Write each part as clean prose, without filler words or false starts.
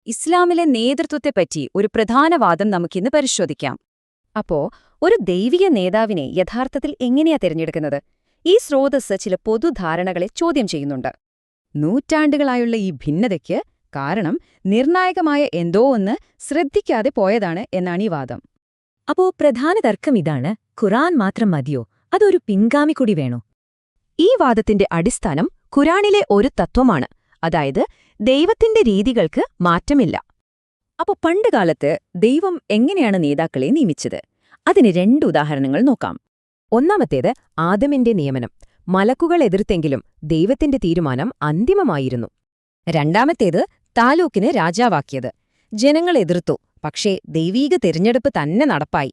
ഇസ്ലാമിലെ നേതൃത്വത്തെപ്പറ്റി ഒരു പ്രധാന വാദം നമുക്കിന്ന് പരിശോധിക്കാം. അപ്പോ ഒരു ദൈവിക നേതാവിനെ യഥാർത്ഥത്തിൽ എങ്ങനെയാ തിരഞ്ഞെടുക്കുന്നത്? ഈ സ്രോതസ്സ് ചില പൊതുധാരണകളെ ചോദ്യം ചെയ്യുന്നുണ്ട്. നൂറ്റാണ്ടുകളായുള്ള ഈ ഭിന്നതയ്ക്ക് കാരണം നിർണായകമായ എന്തോ ഒന്ന് ശ്രദ്ധിക്കാതെ പോയതാണ് എന്നാണ് ഈ വാദം. അപ്പോ പ്രധാന തർക്കം ഇതാണ്: ഖുറാൻ മാത്രം മതിയോ, അതൊരു പിൻഗാമി കൂടി വേണോ? ഈ വാദത്തിന്റെ അടിസ്ഥാനം ഖുറാനിലെ ഒരു തത്വമാണ്, അതായത് ദൈവത്തിന്റെ രീതികൾക്ക് മാറ്റമില്ല. അപ്പോ പണ്ടുകാലത്ത് ദൈവം എങ്ങനെയാണ് നേതാക്കളെ നിയമിച്ചത്? അതിന് 2 ഉദാഹരണങ്ങൾ നോക്കാം. ഒന്നാമത്തേത് ആദമിന്റെ നിയമനം. മലക്കുകൾ എതിർത്തെങ്കിലും ദൈവത്തിന്റെ തീരുമാനം അന്തിമമായിരുന്നു. രണ്ടാമത്തേത് താലൂക്കിന് രാജാവാക്കിയത്. ജനങ്ങൾ എതിർത്തു, പക്ഷേ ദൈവീക തിരഞ്ഞെടുപ്പ് തന്നെ നടപ്പായി.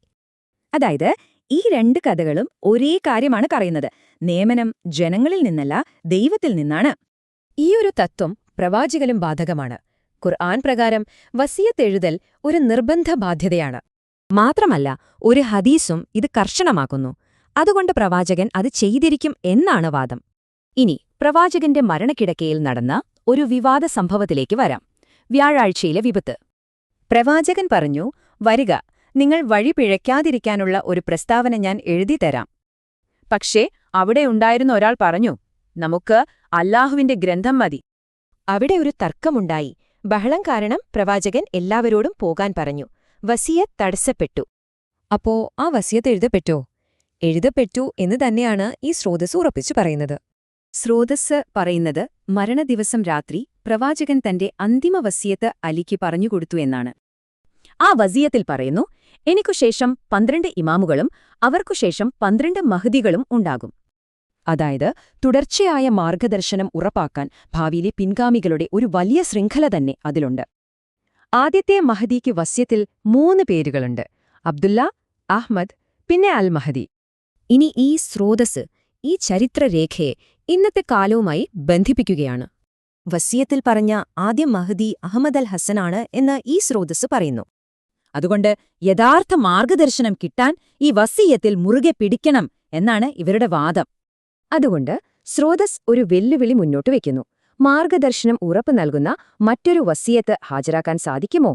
അതായത് ഈ 2 കഥകളും ഒരേ കാര്യമാണ് പറയുന്നത്: നിയമനം ജനങ്ങളിൽ നിന്നല്ല, ദൈവത്തിൽ നിന്നാണ്. ഈയൊരു തത്വം പ്രവാചകനും ബാധകമാണ്. ഖുർആൻ പ്രകാരം വസിയത്ത് എഴുതൽ ഒരു നിർബന്ധ ബാധ്യതയാണ്. മാത്രമല്ല, ഒരു ഹദീസും ഇത് കർശനമാക്കുന്നു. അതുകൊണ്ട് പ്രവാചകൻ അത് ചെയ്തിരിക്കും എന്നാണ് വാദം. ഇനി പ്രവാചകന്റെ മരണക്കിടക്കയിൽ നടന്ന ഒരു വിവാദ സംഭവത്തിലേക്ക് വരാം. വ്യാഴാഴ്ചയിലെ വിപത്ത്. പ്രവാചകൻ പറഞ്ഞു, "വരിക, നിങ്ങൾ വഴി പിഴയ്ക്കാതിരിക്കാനുള്ള ഒരു പ്രസ്താവന ഞാൻ എഴുതിത്തരാം." പക്ഷേ അവിടെ ഉണ്ടായിരുന്ന ഒരാൾ പറഞ്ഞു, "നമുക്ക് അല്ലാഹുവിന്റെ ഗ്രന്ഥം മതി." അവിടെ ഒരു തർക്കമുണ്ടായി. ബഹളം കാരണം പ്രവാചകൻ എല്ലാവരോടും പോകാൻ പറഞ്ഞു. വസിയത്ത് തടസ്സപ്പെട്ടു. അപ്പോ ആ വസിയത്ത് എഴുതപ്പെട്ടോ? എഴുതപ്പെട്ടു എന്ന് തന്നെയാണ് ഈ സ്രോതസ് ഉറപ്പിച്ചു പറയുന്നത്. സ്രോതസ് പറയുന്നത് മരണദിവസം രാത്രി പ്രവാചകൻ തന്റെ അന്തിമ വസിയത്ത് അലിക്ക് പറഞ്ഞുകൊടുത്തു എന്നാണ്. ആ വസിയത്തിൽ പറയുന്നു, "എനിക്കുശേഷം 12 ഇമാമുകളും അവർക്കുശേഷം 12 മഹ്ദികളും ഉണ്ടാകും." അതായത് തുടർച്ചയായ മാർഗദർശനം ഉറപ്പാക്കാൻ ഭാവിയിലെ പിൻഗാമികളുടെ ഒരു വലിയ ശൃംഖല തന്നെ അതിലുണ്ട്. ആദ്യത്തെ മഹദിക്ക് വസ്യത്തിൽ 3 പേരുകളുണ്ട്: അബ്ദുല്ല, അഹ്മദ്, പിന്നെ അൽ മഹദി. ഇനി ഈ സ്രോതസ് ഈ ചരിത്രരേഖയെ ഇന്നത്തെ കാലവുമായി ബന്ധിപ്പിക്കുകയാണ്. വസിയത്തിൽ പറഞ്ഞ ആദ്യ മഹദി അഹമ്മദ് അൽ ഹസനാണ് എന്ന് ഈ സ്രോതസ് പറയുന്നു. അതുകൊണ്ട് യഥാർത്ഥ മാർഗദർശനം കിട്ടാൻ ഈ വസിയത്തിൽ മുറുകെ പിടിക്കണം എന്നാണ് ഇവരുടെ വാദം. അതുകൊണ്ട് സ്രോതസ് ഒരു വെല്ലുവിളി മുന്നോട്ട് വയ്ക്കുന്നു: മാർഗദർശനം ഉറപ്പു നൽകുന്ന മറ്റൊരു വസിയത്ത് ഹാജരാക്കാൻ സാധിക്കുമോ?